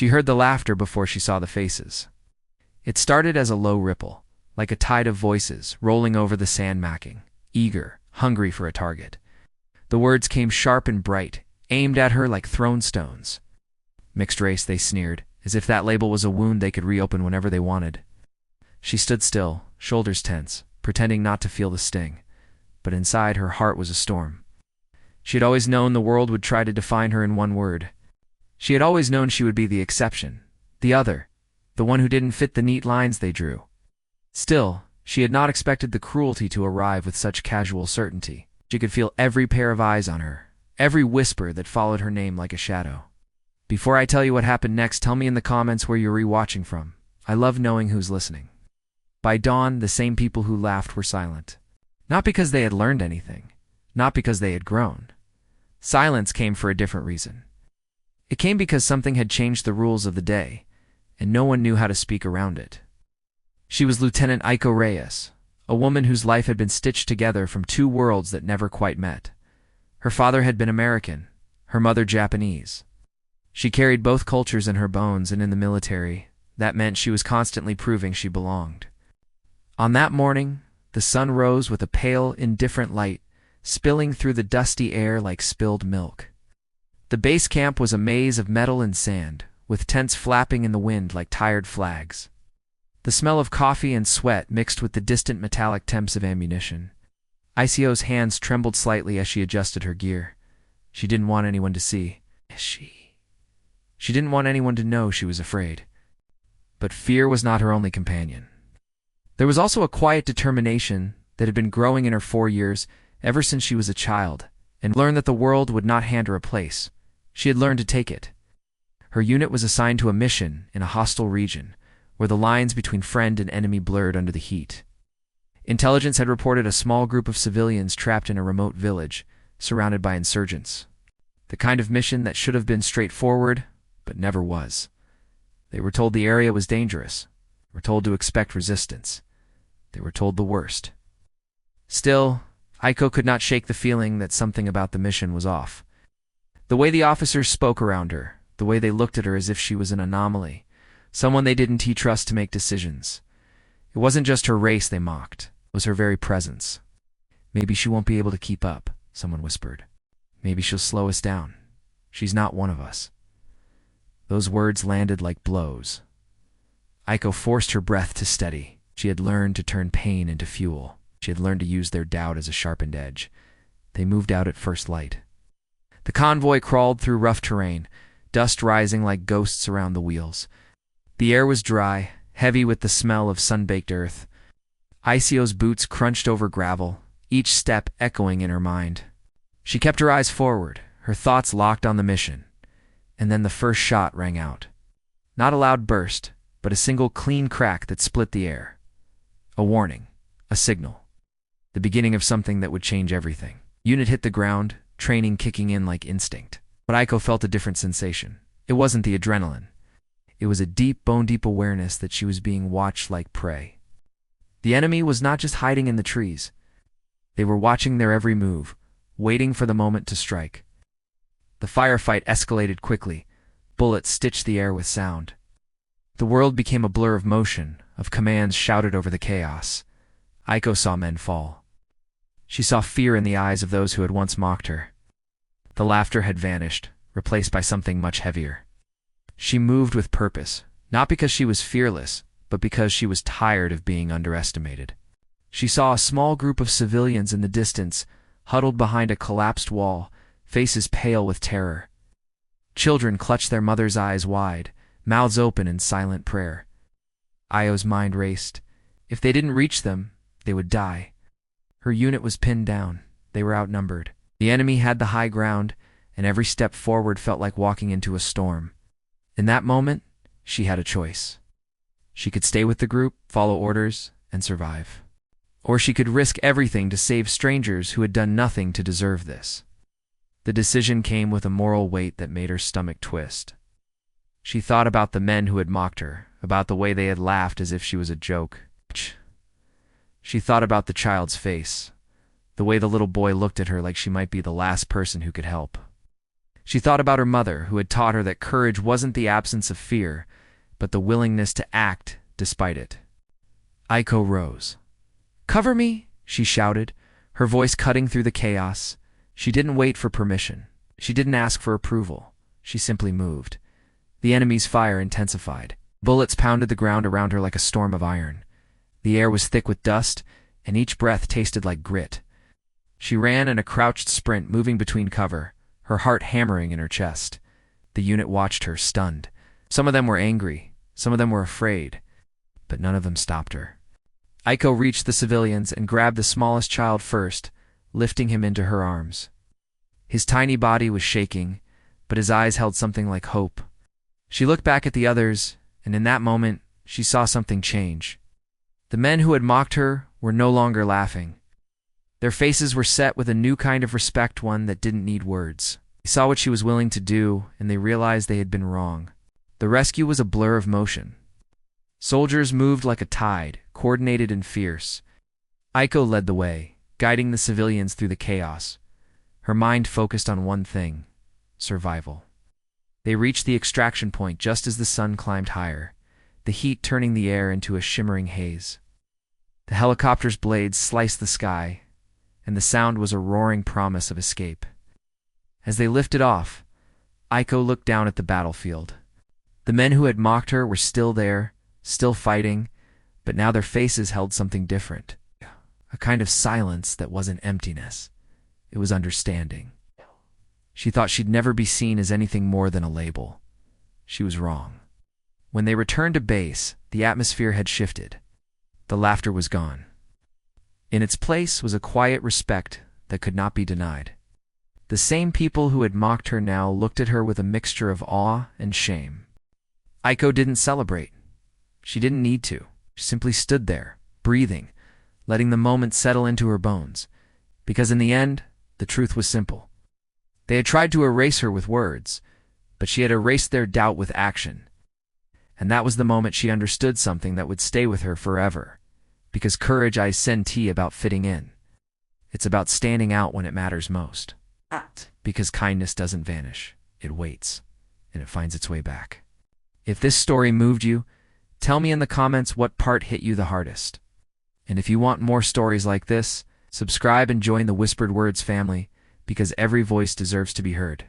She heard the laughter before she saw the faces. It started as a low ripple, like a tide of voices rolling over the sand-macking, eager, hungry for a target. The words came sharp and bright, aimed at her like thrown stones. Mixed race, they sneered, as if that label was a wound they could reopen whenever they wanted. She stood still, shoulders tense, pretending not to feel the sting, but inside her heart was a storm. She had always known the world would try to define her in one word. She had always known she would be the exception, the other, the one who didn't fit the neat lines they drew. Still, she had not expected the cruelty to arrive with such casual certainty. She could feel every pair of eyes on her, every whisper that followed her name like a shadow. Before I tell you what happened next, tell me in the comments where you're rewatching from. I love knowing who's listening. By dawn, the same people who laughed were silent. Not because they had learned anything, not because they had grown. Silence came for a different reason. It came because something had changed the rules of the day, and no one knew how to speak around it. She was Lieutenant Aiko Reyes, a woman whose life had been stitched together from two worlds that never quite met. Her father had been American, her mother Japanese. She carried both cultures in her bones, and in the military, that meant she was constantly proving she belonged. On that morning, the sun rose with a pale, indifferent light, spilling through the dusty air like spilled milk. The base camp was a maze of metal and sand, with tents flapping in the wind like tired flags. The smell of coffee and sweat mixed with the distant metallic temps of ammunition. Aiko's hands trembled slightly as she adjusted her gear. She didn't want anyone to see. She didn't want anyone to know she was afraid. But fear was not her only companion. There was also a quiet determination that had been growing in her 4 years, ever since she was a child, and learned that the world would not hand her a place. She had learned to take it. Her unit was assigned to a mission in a hostile region, where the lines between friend and enemy blurred under the heat. Intelligence had reported a small group of civilians trapped in a remote village, surrounded by insurgents. The kind of mission that should have been straightforward, but never was. They were told the area was dangerous. They were told to expect resistance. They were told the worst. Still, Aiko could not shake the feeling that something about the mission was off. The way the officers spoke around her, the way they looked at her as if she was an anomaly, someone they didn't trust to make decisions. It wasn't just her race they mocked, it was her very presence. "Maybe she won't be able to keep up," someone whispered. "Maybe she'll slow us down. She's not one of us." Those words landed like blows. Aiko forced her breath to steady. She had learned to turn pain into fuel. She had learned to use their doubt as a sharpened edge. They moved out at first light. The convoy crawled through rough terrain, dust rising like ghosts around the wheels. The air was dry, heavy with the smell of sun-baked earth. Aiko's boots crunched over gravel, each step echoing in her mind. She kept her eyes forward, her thoughts locked on the mission. And then the first shot rang out. Not a loud burst, but a single clean crack that split the air. A warning, a signal. The beginning of something that would change everything. Unit hit the ground, training kicking in like instinct. But Aiko felt a different sensation. It wasn't the adrenaline. It was a deep, bone-deep awareness that she was being watched like prey. The enemy was not just hiding in the trees. They were watching their every move, waiting for the moment to strike. The firefight escalated quickly. Bullets stitched the air with sound. The world became a blur of motion, of commands shouted over the chaos. Aiko saw men fall. She saw fear in the eyes of those who had once mocked her. The laughter had vanished, replaced by something much heavier. She moved with purpose, not because she was fearless, but because she was tired of being underestimated. She saw a small group of civilians in the distance, huddled behind a collapsed wall, faces pale with terror. Children clutched their mothers' eyes wide, mouths open in silent prayer. Aiko's mind raced. If they didn't reach them, they would die. Her unit was pinned down. They were outnumbered. The enemy had the high ground, and every step forward felt like walking into a storm. In that moment, she had a choice. She could stay with the group, follow orders, and survive. Or she could risk everything to save strangers who had done nothing to deserve this. The decision came with a moral weight that made her stomach twist. She thought about the men who had mocked her, about the way they had laughed as if she was a joke. She thought about the child's face, the way the little boy looked at her like she might be the last person who could help. She thought about her mother, who had taught her that courage wasn't the absence of fear, but the willingness to act despite it. Aiko rose. "Cover me!" she shouted, her voice cutting through the chaos. She didn't wait for permission. She didn't ask for approval. She simply moved. The enemy's fire intensified. Bullets pounded the ground around her like a storm of iron. The air was thick with dust, and each breath tasted like grit. She ran in a crouched sprint, moving between cover, her heart hammering in her chest. The unit watched her, stunned. Some of them were angry, some of them were afraid, but none of them stopped her. Aiko reached the civilians and grabbed the smallest child first, lifting him into her arms. His tiny body was shaking, but his eyes held something like hope. She looked back at the others, and in that moment, she saw something change. The men who had mocked her were no longer laughing. Their faces were set with a new kind of respect, one that didn't need words. They saw what she was willing to do, and they realized they had been wrong. The rescue was a blur of motion. Soldiers moved like a tide, coordinated and fierce. Aiko led the way, guiding the civilians through the chaos. Her mind focused on one thing: survival. They reached the extraction point just as the sun climbed higher, the heat turning the air into a shimmering haze. The helicopter's blades sliced the sky, and the sound was a roaring promise of escape. As they lifted off, Aiko looked down at the battlefield. The men who had mocked her were still there, still fighting, but now their faces held something different. A kind of silence that wasn't emptiness. It was understanding. She thought she'd never be seen as anything more than a label. She was wrong. When they returned to base, the atmosphere had shifted. The laughter was gone. In its place was a quiet respect that could not be denied. The same people who had mocked her now looked at her with a mixture of awe and shame. Aiko didn't celebrate. She didn't need to. She simply stood there, breathing, letting the moment settle into her bones. Because in the end, the truth was simple. They had tried to erase her with words, but she had erased their doubt with action. And that was the moment she understood something that would stay with her forever. Because courage isn't about fitting in. It's about standing out when it matters most. Because kindness doesn't vanish. It waits, and it finds its way back. If this story moved you, tell me in the comments what part hit you the hardest. And if you want more stories like this, subscribe and join the Whispered Words family, because every voice deserves to be heard.